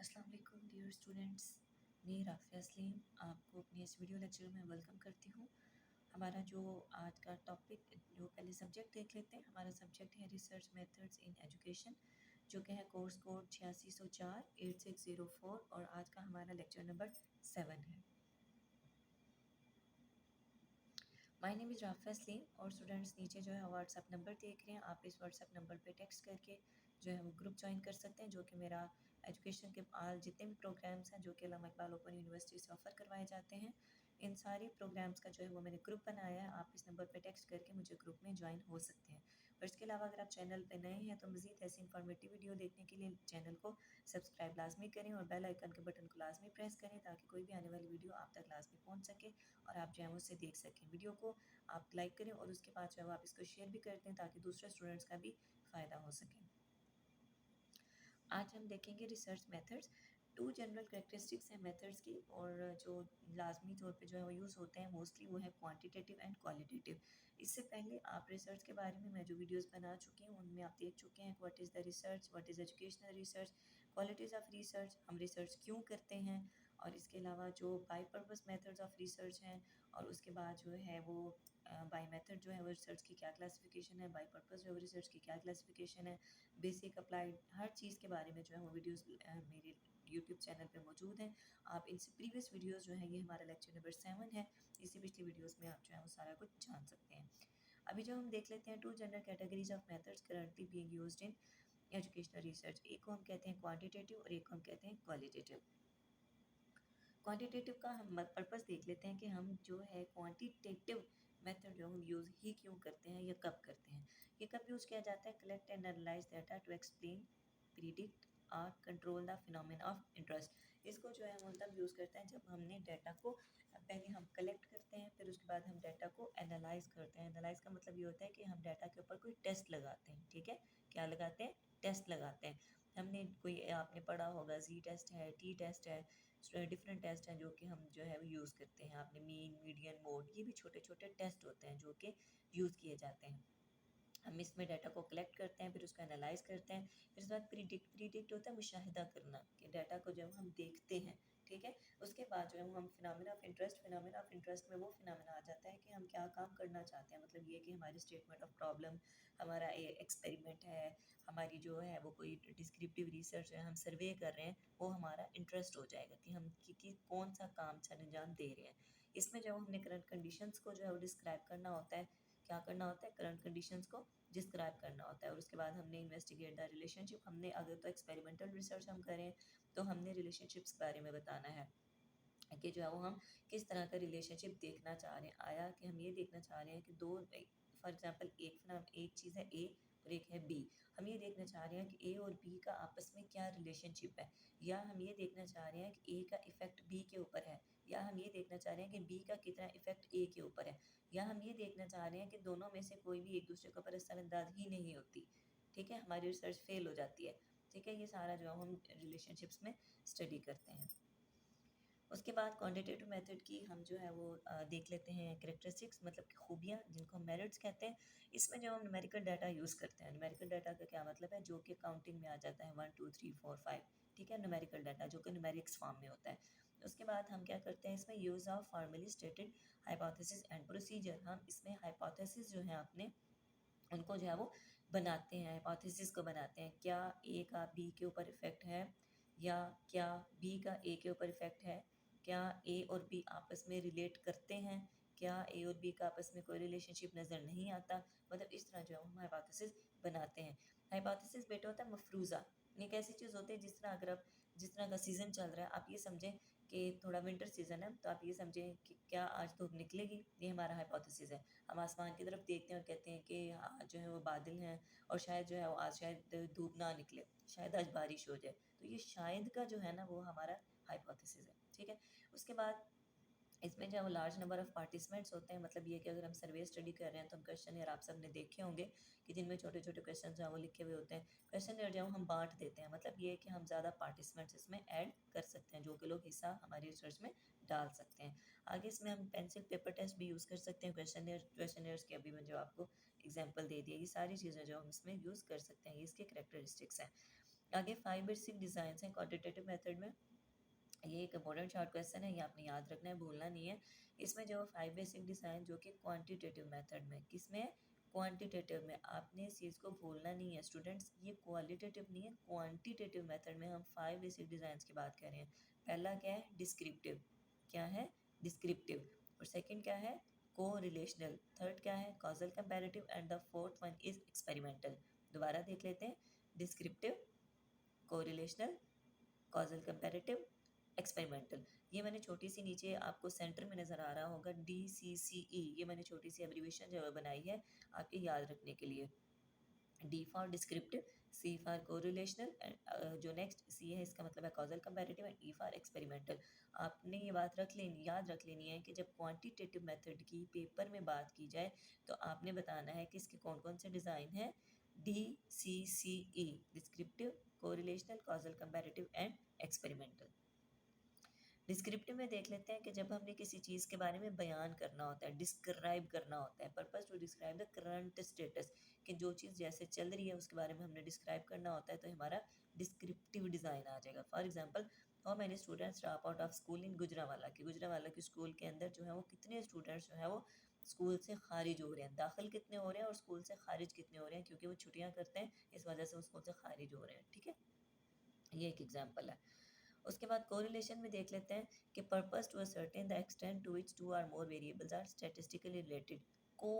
अस्सलाम वालेकुम dear students. मैं राफ़िया सलीम आपको अपनी इस वीडियो लेक्चर में वेलकम करती हूँ। हमारा जो आज का टॉपिक जो पहले सब्जेक्ट देख लेते हैं। हमारा सब्जेक्ट है रिसर्च मेथड्स इन एजुकेशन, जो कि है कोर्स कोड 8604 और आज का हमारा लेक्चर नंबर 7 है। My name is Rafia Salim और स्टूडेंट्स नीचे जो है व्हाट्सअप नंबर देख रहे हैं, आप इस व्हाट्सअप नंबर पे टेक्स्ट करके जो है वो ग्रुप ज्वाइन कर सकते हैं, जो कि मेरा एजुकेशन के जितने भी प्रोग्राम्स हैं जो कि अल्लामा इकबाल ओपन यूनिवर्सिटी से ऑफ़र करवाए जाते हैं, इन सारे प्रोग्राम्स का जो है वो मैंने ग्रुप बनाया है। आप इस नंबर पे टेक्स्ट करके मुझे ग्रुप में ज्वाइन हो सकते हैं। और इसके अलावा अगर आप चैनल पे नए हैं तो मज़ीद ऐसी इन्फॉर्मेटिव वीडियो देखने के लिए चैनल को सब्सक्राइब लाजमी करें और बेल आइकन के बटन को लाजमी प्रेस करें, ताकि कोई भी आने वाली वीडियो आप तक लाजमी पहुँच सके और आप जो है उसे देख सकें। वीडियो को आप लाइक करें और उसके बाद जो है वो आप इसको शेयर भी कर दें, ताकि दूसरे स्टूडेंट्स का भी फ़ायदा हो सके। आज हम देखेंगे research methods. Two general characteristics हैं मेथड्स की, और जो लाजमी तौर पे जो है वो यूज़ होते हैं मोस्टली वो है क्वांटिटेटिव एंड क्वालिटेटिव। इससे पहले आप रिसर्च के बारे में मैं जो वीडियोस बना चुकी हूँ उनमें आप देख चुके हैं what is the research, what is educational research, qualities of research, हम रिसर्च क्यों करते हैं, और इसके अलावा जो by purpose methods of research हैं, और उसके बाद जो है वो बाई मेथड जो है वो रिसर्च की क्या क्लासिफिकेशन है, बाई पर्पस जो है वो रिसर्च की क्या क्लासिफिकेशन है, बेसिक अप्लाइड हर चीज़ के बारे में जो है वो वीडियोस मेरे यूट्यूब चैनल पे मौजूद हैं। आप इनसे प्रीवियस वीडियोस जो है, ये हमारा लेक्चर नंबर 7 है, इससे पिछली वीडियोस में आप जो है वो सारा कुछ जान सकते हैं। अभी जो हम देख लेते हैं two general categories of methods currently being used in educational research. एक को हम कहते हैं क्वांटिटेटिव और एक को हम कहते हैं क्वालिटेटिव। क्वांटिटेटिव का हम पर्पस देख लेते हैं कि हम जो है क्वांटिटेटिव मेथड जो हम यूज़ ही क्यों करते हैं या कब करते हैं। ये कब यूज़ किया जाता है? Collect and analyse data to explain, predict और control the phenomena of interest. इसको जो है हम तब यूज़ करते हैं जब हमने डाटा को पहले हम कलेक्ट करते हैं, फिर उसके बाद हम डाटा को एनालाइज करते हैं। एनालाइज का मतलब ये होता है कि हम डाटा के ऊपर कोई टेस्ट लगाते हैं। ठीक है, क्या लगाते हैं? टेस्ट लगाते हैं। हमने कोई आपने पढ़ा होगा जी टेस्ट है, टी टेस्ट है, डिफरेंट टेस्ट हैं जो कि हम जो है वो यूज़ करते हैं। आपने मीन, मीडियन, मोड, ये भी छोटे छोटे टेस्ट होते हैं जो कि यूज़ किए जाते हैं। हम इसमें डाटा को कलेक्ट करते हैं, फिर उसको एनालाइज करते हैं, फिर उसके बाद प्रिडिक्ट होता है मुशाहिदा करना, कि डाटा को जब हम देखते हैं, ठीक है, उसके बाद जो है वो हम फिनोमेना ऑफ इंटरेस्ट में वो फिनोमेना आ जाता है कि हम क्या काम करना चाहते हैं। मतलब ये कि हमारी स्टेटमेंट ऑफ प्रॉब्लम, हमारा एक्सपेरिमेंट है, हमारी जो है वो कोई डिस्क्रिप्टिव रिसर्च है, हम सर्वे कर रहे हैं, वो हमारा इंटरेस्ट हो जाएगा कि हम कि कौन सा काम अंजाम दे रहे हैं। इसमें जब हमने करंट कंडीशंस को जो है वो डिस्क्राइब करना होता है, क्या करना होता है? करंट कंडीशंस को डिस्क्राइब करना होता है, और उसके बाद हमने इन्वेस्टिगेट द रिलेशनशिप, हमने अगर तो एक्सपेरिमेंटल रिसर्च हम करें तो हमने रिलेशनशिप्स के बारे में बताना है कि जो है वो हम किस तरह का रिलेशनशिप देखना चाह रहे हैं। आया कि हम ये देखना चाह रहे हैं कि दो, फॉर एग्जांपल एक चीज़ है ए और एक है बी, हम ये देखना चाह रहे हैं कि ए और बी का आपस में क्या रिलेशनशिप है, या हम ये देखना चाह रहे हैं कि ए का इफ़ेक्ट बी के ऊपर है, या हम ये देखना चाह रहे हैं कि बी का कितना इफ़ेक्ट ए के ऊपर है, या हम ये देखना चाह रहे हैं कि दोनों में से कोई भी एक दूसरे के ऊपर असरअंदाज ही नहीं होती। ठीक है, हमारी रिसर्च फेल हो जाती है। ठीक है, ये सारा जो हम रिलेशनशिप्स में स्टडी करते हैं। उसके बाद क्वांटिटेटिव मेथड की हम जो है वो देख लेते हैं कैरेक्टरिस्टिक्स, मतलब कि खूबियाँ, जिनको हम मेरिट्स कहते हैं। इसमें जो हम न्यूमेरिकल डाटा यूज़ करते हैं, न्यूमेरिकल डाटा का क्या मतलब है? जो कि काउंटिंग में आ जाता है 1 2 3 4 5। ठीक है, न्यूमेरिकल डाटा जो कि न्यूमेरिक्स फॉर्म में होता है। उसके बाद हम क्या करते हैं इसमें? Use of formally stated hypothesis and procedure. हम इसमें हाइपोथेसिस जो है अपने उनको जो है वो बनाते हैं, हाइपोथेसिस को बनाते हैं। क्या ए का बी के ऊपर इफ़ेक्ट है, या क्या बी का ए के ऊपर इफ़ेक्ट है, क्या ए और बी आपस में रिलेट करते हैं, क्या ए और बी का आपस में कोई रिलेशनशिप नज़र नहीं आता। मतलब इस तरह जो है हम हाइपोथेसिस बनाते हैं। हाइपोथेसिस बेटा होता है मफरूज़ा। एक ऐसी चीज़ होती है जिस तरह अगर आप जिस तरह का सीज़न चल रहा है, आप ये समझें कि थोड़ा विंटर सीज़न है, तो आप ये समझें कि क्या आज धूप निकलेगी, ये हमारा हाइपोथेसिस है। हम आसमान की तरफ देखते हैं और कहते हैं कि आज जो है वो बादल हैं, और शायद जो है वो आज शायद धूप ना निकले, शायद आज बारिश हो जाए। तो ये शायद का जो है ना वो हमारा हाइपोथेसिस है। ठीक है, उसके बाद इसमें जो है वो लार्ज नंबर ऑफ़ पार्टिसिपेंट्स होते हैं। मतलब ये कि अगर हम सर्वे स्टडी कर रहे हैं तो हम क्वेश्चन आप सब ने देखे होंगे कि जिनमें छोटे छोटे क्वेश्चन जो हैं वो लिखे हुए होते हैं। क्वेश्चन जो है हम बांट देते हैं, मतलब ये है कि हम ज़्यादा पार्टिसिपेंट्स इसमें ऐड कर सकते हैं, जो कि लोग हिस्सा हमारी रिसर्च में डाल सकते हैं। आगे इसमें हम पेंसिल पेपर टेस्ट भी यूज़ कर सकते हैं। क्वेश्चन की अभी मैं जो आपको एग्जाम्पल दे दिया, ये सारी चीज़ें जो हम इसमें यूज़ कर सकते हैं, ये इसके करेक्टरिस्टिक्स हैं। आगे 5 बेसिक डिज़ाइन हैं क्वांटिटेटिव मेथड में। ये एक इम्पोर्टेंट शॉर्ट क्वेश्चन है, ये आपने याद रखना है, भूलना नहीं है। इसमें जो 5 बेसिक डिज़ाइन जो कि क्वांटिटेटिव मेथड में, किसमें, क्वांटिटेटिव में, आपने इस चीज़ को भूलना नहीं है स्टूडेंट्स, ये क्वालिटेटिव नहीं है, क्वांटिटेटिव मेथड में हम 5 बेसिक डिज़ाइन की बात कर रहे हैं। पहला क्या है, डिस्क्रिप्टिव, क्या है, डिस्क्रिप्टिव, और सेकंड क्या है, को रिलेशनल, थर्ड क्या है, causal comparative, and the fourth one is experimental. दोबारा देख लेते हैं, डिस्क्रिप्टिव, को रिलेशनल, कॉजल कंपैरेटिव, एक्सपेरिमेंटल। ये मैंने छोटी सी नीचे आपको सेंटर में नज़र आ रहा होगा DCCE, ये मैंने छोटी सी एब्रीवेशन जो है बनाई है आपके याद रखने के लिए। D for descriptive, C for correlational, and जो नेक्स्ट C है इसका मतलब है causal comparative, and E for experimental. आपने ये बात रख लेनी, याद रख लेनी है कि जब क्वांटिटेटिव मेथड की पेपर में बात की जाए तो आपने बताना है कि इसके कौन कौन से डिज़ाइन हैं। DCCE, descriptive, correlational, causal comparative and experimental. Descriptive में देख लेते हैं कि जब हमने किसी चीज़ के बारे में बयान करना होता है, डिस्क्राइब करना होता है, purpose to describe the current status, कि जो चीज़ जैसे चल रही है उसके बारे में हमने डिस्क्राइब करना होता है, तो हमारा डिस्क्रिप्टिव डिज़ाइन आ जाएगा। For example, how many students drop out of school इन गुजरावाला, कि गुजरावाला की स्कूल के अंदर जो है वो कितने स्टूडेंट्स जो है वो स्कूल से खारिज हो रहे हैं, दाखिल कितने हो रहे हैं और स्कूल से खारिज कितने हो रहे हैं, क्योंकि वो छुट्टियाँ करते हैं इस वजह से वो स्कूल से खारिज हो रहे हैं। ठीक है, ये एक एग्जाम्पल है। उसके बाद कोरिलेशन में देख लेते हैं कि purpose to ascertain the extent to which two or more variables are statistically related. Co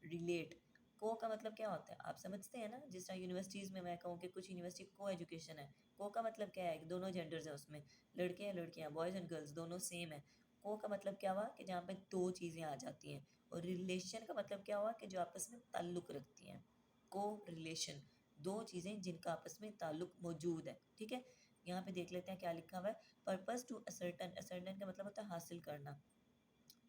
relate, co का मतलब क्या होता है, आप समझते हैं ना, जिस तरह यूनिवर्सिटीज़ में मैं कहूँ कि कुछ यूनिवर्सिटी को एजुकेशन है, को का मतलब क्या है कि दोनों जेंडर्स हैं उसमें, लड़के हैं लड़कियाँ, बॉयज़ एंड गर्ल्स दोनों सेम है। को का मतलब क्या हुआ कि जहाँ पे दो चीज़ें आ जाती हैं, और रिलेशन का मतलब क्या हुआ कि जो आपस में ताल्लुक़ रखती हैं। को रिलेशन, दो चीज़ें जिनका आपस में ताल्लुक़ मौजूद है। ठीक है, यहाँ पे देख लेते हैं क्या लिखा हुआ है, पर्पस टू असर्टन, असर्टन का मतलब होता है हासिल करना,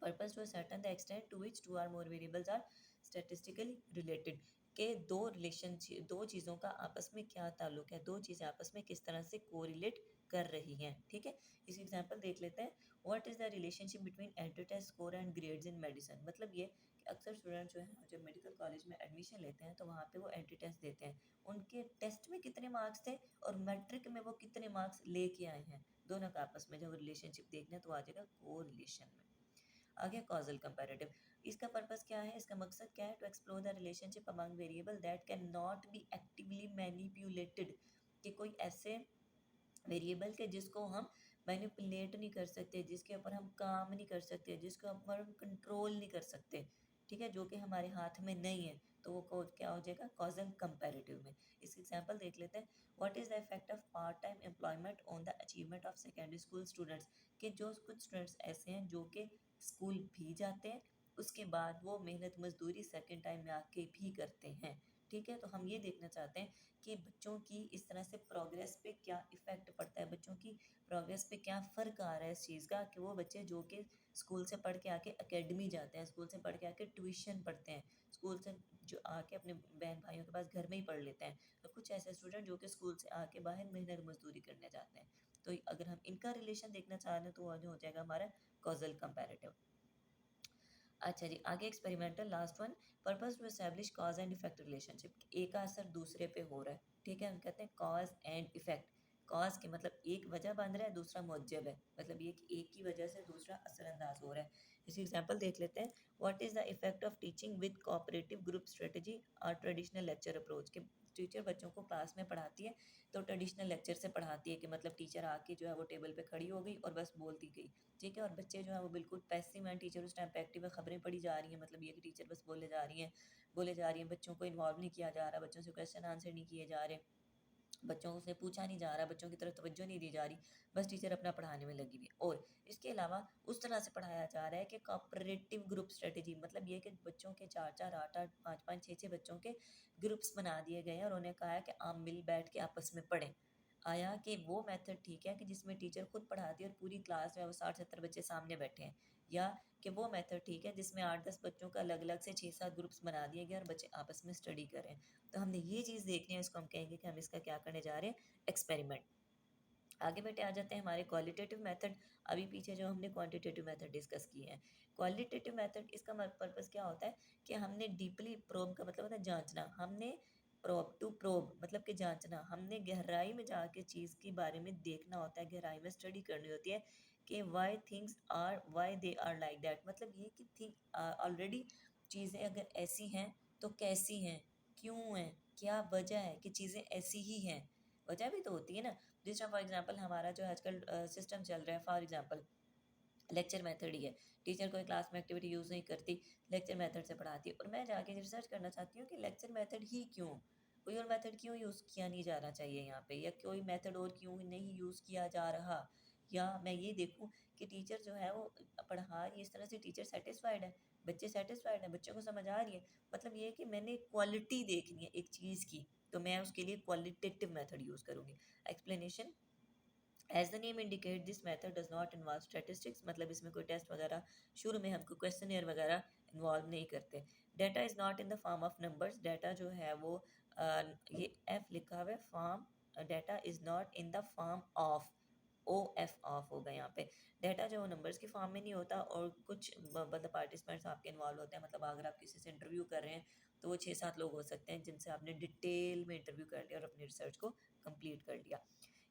purpose to ascertain the extent to which two or more variables are statistically related, के दो रिलेशन, दो चीज़ों का आपस में क्या ताल्लुक है, दो चीज़ें आपस में किस तरह से कोरिलेट कर रही हैं। ठीक है, इस एग्जांपल देख लेते हैं, what is the relationship between entry test score and grades in medicine. मतलब ये कि अक्सर स्टूडेंट जो है जब मेडिकल कॉलेज में एडमिशन लेते हैं तो वहाँ पे वो एंट्री टेस्ट देते हैं, उनके टेस्ट में कितने मार्क्स थे और मैट्रिक में वो कितने मार्क्स लेके आए हैं, दोनों का आपस में जब रिलेशनशिप देखना है तो आ जाएगा को रिलेशन में। आगे कॉजल कंपैरेटिव, इसका पर्पस क्या है, इसका मकसद क्या है, to explore the relationship among variable that can not be actively manipulated, कि कोई ऐसे वेरिएबल के जिसको हम मैनिपुलेट नहीं कर सकते, जिसके ऊपर हम काम नहीं कर सकते, जिसके ऊपर हम कंट्रोल नहीं कर सकते, ठीक है, जो कि हमारे हाथ में नहीं है, तो वो क्या हो जाएगा, कॉजल कंपैरेटिव में। इसका एग्जांपल देख लेते हैं, what is the effect of part time employment on the achievement of secondary school students, कि जो कुछ स्टूडेंट्स ऐसे हैं जो कि स्कूल भी जाते हैं, उसके बाद वो मेहनत मजदूरी सेकेंड टाइम में आके भी करते हैं। ठीक है, तो हम ये देखना चाहते हैं कि बच्चों की इस तरह से प्रोग्रेस पे क्या इफ़ेक्ट पड़ता है, बच्चों की प्रोग्रेस पे क्या फ़र्क आ रहा है इस चीज़ का, कि वो बच्चे जो कि स्कूल से पढ़ के आके एकेडमी जाते हैं, स्कूल से पढ़ के आके ट्यूशन पढ़ते हैं, स्कूल से जो आके अपने बहन भाइयों के पास घर में ही पढ़ लेते हैं, तो कुछ ऐसे स्टूडेंट जो कि स्कूल से आके बाहर मेहनत मजदूरी करने जाते हैं। तो अगर हम इनका रिलेशन देखना चाह रहे हैं तो वो हो जाएगा हमारा कॉजल कंपैरेटिव। अच्छा जी, आगे experimental last one, purpose to establish cause and effect relationship, एक का असर दूसरे पे हो रहा है। ठीक है, हम कहते हैं कॉज एंड इफेक्ट, कॉज के मतलब एक वजह बन रहा है, दूसरा मौजब है, मतलब ये कि एक की वजह से दूसरा असरअंदाज हो रहा है। इसी एग्जांपल देख लेते हैं, what is the effect of teaching with cooperative group strategy और ट्रेडिशनल लेक्चर अप्रोच, के टीचर बच्चों को क्लास में पढ़ाती है तो ट्रेडिशनल लेक्चर से पढ़ाती है, कि मतलब टीचर आके जो है वो टेबल पे खड़ी हो गई और बस बोलती गई। ठीक है, और बच्चे जो है वो बिल्कुल पैसिव हैं, टीचर उस टाइम पे एक्टिव है, खबरें पढ़ी जा रही हैं, मतलब ये कि टीचर बस बोले जा रही हैं, बच्चों को इन्वॉल्व नहीं किया जा रहा, बच्चों से क्वेश्चन आंसर नहीं किए जा रहे, बच्चों से पूछा नहीं जा रहा, बच्चों की तरफ तवज्जो नहीं दी जा रही, बस टीचर अपना पढ़ाने में लगी हुई है। और इसके अलावा उस तरह से पढ़ाया जा रहा है कि कोऑपरेटिव ग्रुप स्ट्रेटजी, मतलब ये कि बच्चों के 4-4, 8-8, 5-5, 6-6 बच्चों के ग्रुप्स बना दिए गए हैं और उन्हें कहा है कि आप मिल बैठ के आपस में पढ़ें। आया कि वो मेथड ठीक है कि जिसमें टीचर खुद पढ़ाती है और पूरी क्लास में वो 60-70 बच्चे सामने बैठे हैं, या कि वो मेथड ठीक है जिसमें 8-10 बच्चों का अलग अलग से 6-7 ग्रुप्स बना दिए गए और बच्चे आपस में स्टडी कर रहे हैं। तो हमने ये चीज़ देखनी है, इसको हम कहेंगे कि हम इसका क्या करने जा रहे हैं, एक्सपेरिमेंट। आगे बेटे आ जाते हैं हमारे क्वालिटेटिव मेथड। अभी पीछे जो हमने क्वांटिटेटिव मेथड डिस्कस किए हैं, क्वालिटेटिव मेथड इसका पर्पस क्या होता है कि हमने डीपली प्रोब का मतलब होता है जांचना, हमने प्रोब टू प्रोब मतलब कि जांचना, हमने गहराई में जाके चीज़ के बारे में देखना होता है, गहराई में स्टडी करनी होती है कि why they are like that, मतलब ये कि थिंक ऑलरेडी चीज़ें अगर ऐसी हैं तो कैसी हैं, क्यों हैं, क्या वजह है कि चीज़ें ऐसी ही हैं। वजह भी तो होती है ना। जिस फॉर एग्जांपल हमारा जो आजकल सिस्टम चल रहा है, फॉर एग्जांपल लेक्चर मेथड ही है, टीचर कोई क्लास में एक्टिविटी यूज़ नहीं करती, लेक्चर मेथड से पढ़ाती है, और मैं जाके रिसर्च करना चाहती हूँ कि लेक्चर मेथड ही क्यों, कोई और मेथड क्यों यूज़ किया नहीं जाना चाहिए यहाँ पे, या कोई मेथड और क्यों नहीं यूज़ किया जा रहा, या मैं ये देखूँ कि टीचर जो है वो पढ़ा रही है इस तरह से, टीचर सेटिस्फाइड है, बच्चे सेटिस्फाइड हैं, बच्चों को समझ आ रही है, मतलब ये है कि मैंने क्वालिटी देखनी है एक चीज़ की, तो मैं उसके लिए क्वालिटेटिव मेथड यूज़ करूँगी। Explanation, as the name indicate this method does not involve statistics, मतलब इसमें कोई टेस्ट वगैरह, शुरू में हमको क्वेश्चनियर वगैरह इन्वॉल्व नहीं करते। Data is not in the form of numbers, data जो है वो ये एफ लिखा हुआ है form, data is not in the form of, O F of होगा यहाँ पे। डाटा जो नंबर्स के फॉर्म में नहीं होता, और कुछ मतलब पार्टिसिपेंट्स आपके इन्वॉल्व होते हैं, मतलब अगर आप किसी से इंटरव्यू कर रहे हैं तो वो 6-7 लोग हो सकते हैं जिनसे आपने डिटेल में इंटरव्यू कर लिया और अपनी रिसर्च को कंप्लीट कर लिया।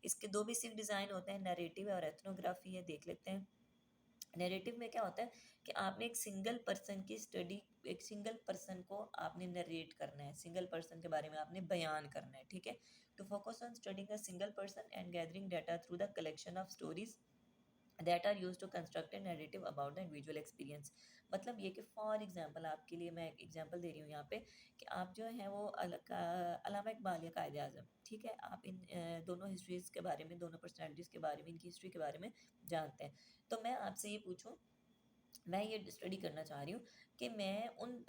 इसके दो बेसिक डिज़ाइन होते हैं, नैरेटिव और एथनोग्राफी है, देख लेते हैं। नैरेटिव में क्या होता है कि आपने एक सिंगल पर्सन की स्टडी, एक सिंगल पर्सन को आपने नरेट करना है, सिंगल पर्सन के बारे में आपने बयान करना है, ठीक है। To focus on studying a single person and gathering data through the collection of stories that are use to construct a narrative about the individual experience. मतलब ये कि फॉर एग्जांपल, आपके लिए मैं एक एग्जांपल दे रही हूँ यहाँ पे कि आप जो है वो अलामा इकबाल या कायद आज़म, ठीक है, आप इन दोनों हिस्ट्रीज़ के बारे में, दोनों पर्सनैलिटीज़ के बारे में, इनकी हिस्ट्री के बारे में जानते हैं। तो मैं आपसे ये पूछूँ, मैं ये स्टडी करना चाह रही हूँ कि मैं उन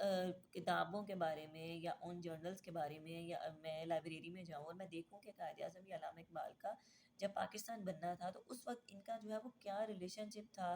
किताबों के बारे में या उन जर्नल्स के बारे में, या मैं लाइब्रेरी में जाऊँ और मैं देखूँ कि कायद आज़म या अल्लामा इकबाल का जब पाकिस्तान बनना था तो उस वक्त इनका जो है वो क्या रिलेशनशिप था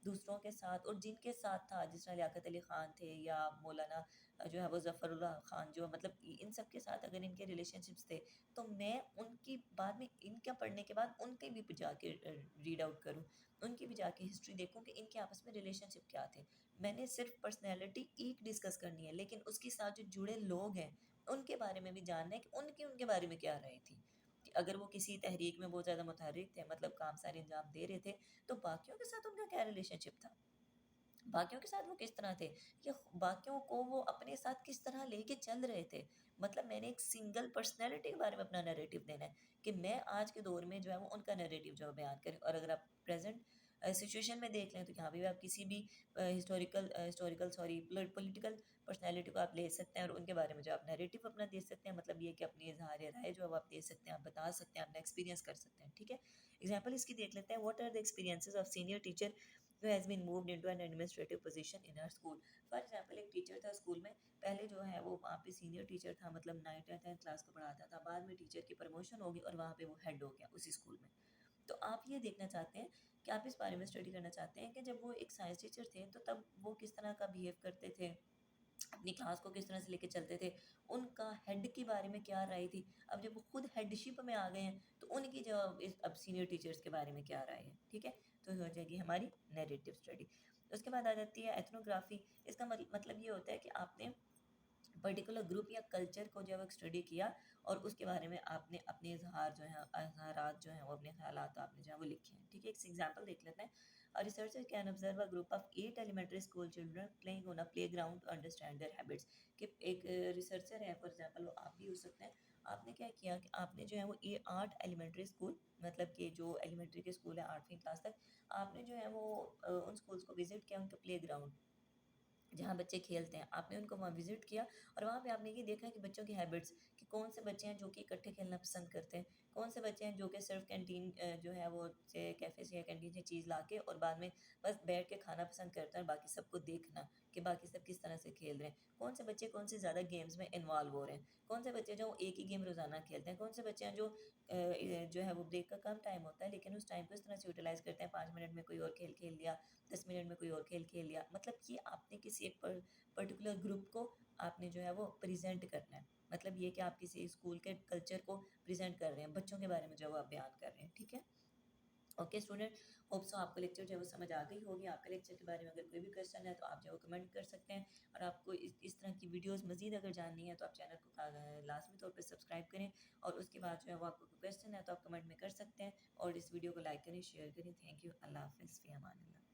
दूसरों के साथ, और जिनके साथ था, जिस तरह लियाकत अली ख़ान थे या मौलाना जो है वो ज़फ़रुल्लाह ख़ान, जो मतलब इन सब के साथ अगर इनके रिलेशनशिप्स थे, तो मैं उनकी बाद में, इनका पढ़ने के बाद उनके भी जाके रीड आउट करूँ, उनकी भी जाके हिस्ट्री देखूँ कि इनके आपस में रिलेशनशिप क्या थे। मैंने सिर्फ पर्सनैलिटी एक डिस्कस करनी है, लेकिन उसके साथ जो जुड़े लोग हैं उनके बारे में भी जानना है कि उनकी उनके बारे में क्या राय थी, कि अगर वो किसी तहरीक में बहुत ज़्यादा मुतहर्रिक थे, मतलब काम सारे अंजाम दे रहे थे, तो बाकियों के साथ उनका क्या रिलेशनशिप था, बाकियों के साथ वो किस तरह थे, या बाकियों को वो अपने साथ किस तरह लेके चल रहे थे। मतलब मैंने एक सिंगल पर्सनैलिटी के बारे में अपना नैरेटिव देना है कि मैं आज के दौर में जो है वो उनका नैरेटिव जो है बयान करें। और अगर आप प्रेजेंट सिचुएशन में देख लें तो यहाँ भी आप किसी भी हिस्टोरिकल सॉरी पॉलिटिकल पर्सनैलिटी को आप ले सकते हैं और उनके बारे में जो आप नैरेटिव अपना दे सकते हैं, मतलब ये कि अपनी इजहार राय जो है वो आप दे सकते हैं, आप बता सकते हैं, अपना एक्सपीरियंस कर सकते हैं, ठीक है। एग्जाम्पल इसकी देख लेते हैं, what are the experiences of senior teacher who has been moved into an administrative position in our school। For example एक टीचर था स्कूल में, पहले जो है वो वहाँ पे सीनियर टीचर था, मतलब 9th 10th क्लास को पढ़ाता था, बाद में टीचर की प्रमोशन होगी और वहाँ पे वो हेड हो गया उसी स्कूल में। तो आप ये देखना चाहते हैं कि आप इस बारे में स्टडी करना चाहते हैं कि जब वो एक साइंस टीचर थे तो तब वो किस तरह का बिहेव करते थे, अपनी क्लास को किस तरह से लेके चलते थे, उनका हेड के बारे में क्या राय थी। अब जब वो खुद हेडशिप में आ गए हैं तो उनकी जवाब इस अब सीनियर टीचर्स के बारे में क्या राय है, ठीक है। तो हो जाएगी हमारी नैरेटिव स्टडी। उसके बाद आ जाती है एथनोग्राफी। इसका मतलब ये होता है कि आपने पर्टिकुलर ग्रुप या कल्चर को जब स्टडी किया और उसके बारे में आपने अपने इजहार जो है इजहारात जो हैं वो अपने ख्यालात आपने जो है वो लिखे हैं, ठीक है। एक एग्जांपल देख लेते हैं। A researcher can observe a group of 8 elementary school children playing on a playground to understand their habits। कि एक रिसर्चर है, फॉर एग्जांपल वो आप भी हो सकते हैं, आपने क्या किया कि आपने जो है वो ये 8 एलिमेंट्री स्कूल, मतलब कि जो एलिमेंट्री के स्कूल है 8वीं क्लास तक, आपने जो है वो उन स्कूल्स को विजिट किया, उनके प्ले ग्राउंड जहाँ बच्चे खेलते हैं, आपने उनको वहाँ विज़िट किया और वहाँ पे आपने ये देखा कि बच्चों की हैबिट्स, कि कौन से बच्चे हैं जो कि इकट्ठे खेलना पसंद करते हैं, कौन से बच्चे हैं जो कि सिर्फ कैंटीन जो है वो से कैफ़े से या कैंटीन से चीज़ ला के और बाद में बस बैठ के खाना पसंद करते हैं और बाकी सबको देखना कि बाकी सब किस तरह से खेल रहे हैं, कौन से बच्चे कौन से ज़्यादा गेम्स में इन्वॉल्व हो रहे हैं, कौन से बच्चे जो एक ही गेम रोज़ाना खेलते हैं, कौन से बच्चे हैं जो जो है वो ब्रेक का कम टाइम होता है लेकिन उस टाइम को इस तरह से यूटिलाइज़ करते हैं, 5 मिनट में कोई और खेल खेल लिया, 10 मिनट में कोई और खेल खेल लिया। मतलब कि आपने किसी एक पर्टिकुलर ग्रुप को आपने जो है वो प्रेजेंट करना है, मतलब ये कि आप किसी स्कूल के कल्चर को प्रेजेंट कर रहे हैं, बच्चों के बारे में जो वो आप बयान कर रहे हैं, ठीक है। ओके स्टूडेंट, होप सो आपको लेक्चर जो है वो समझ आ गई होगी। आपके लेक्चर के बारे में अगर कोई भी क्वेश्चन है तो आप जो है वो कमेंट कर सकते हैं, और आपको इस तरह की वीडियोस मज़ीद अगर जाननी है तो आप चैनल को लाजमी तौर पे सब्सक्राइब करें, और उसके बाद जो है वो आपको कोई क्वेश्चन है तो आप कमेंट में कर सकते हैं, और इस वीडियो को लाइक करें, शेयर करें। Thank you. अल्लाह हाफ़िज़, फ़ी अमान अल्लाह।